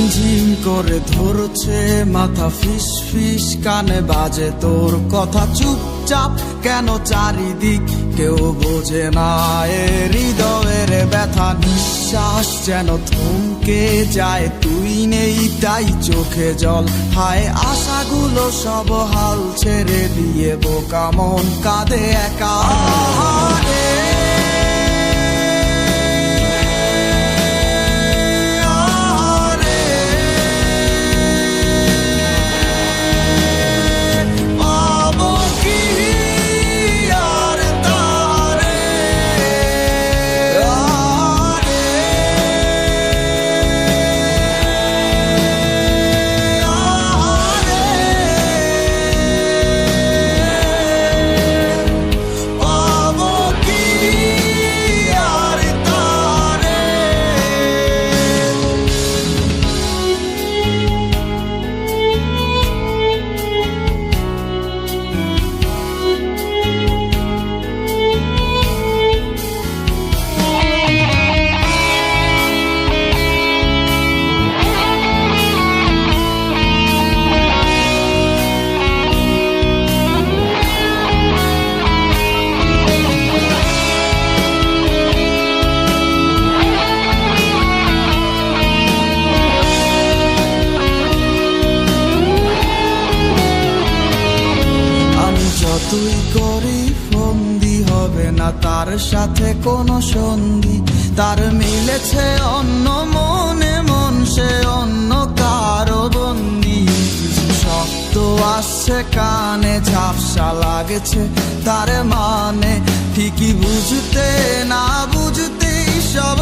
ঝিমঝিম করে ধরছে মাথা, ফিস ফিস কানে বাজে তোর কথা। চুপচাপ কেন চারিদিক কেউ বোঝে না এ হৃদয়ের ব্যথা। নিঃশ্বাস যেন থমকে যায়, তুই নেই তাই চোখে জল। হায় আশাগুলো সব হাল ছেড়ে দিয়ে বোকা মন কাঁদে একা। তুই করি ফন্দি হবে না তার সাথে কোনো সন্ধি। তার মিলেছে অন্য মনে মন, সে অন্য কারো বন্দি। শব্দ আসছে কানে, ঝাপসা লাগছে তার মানে। ঠিকই বুঝতে না বুঝতেই সব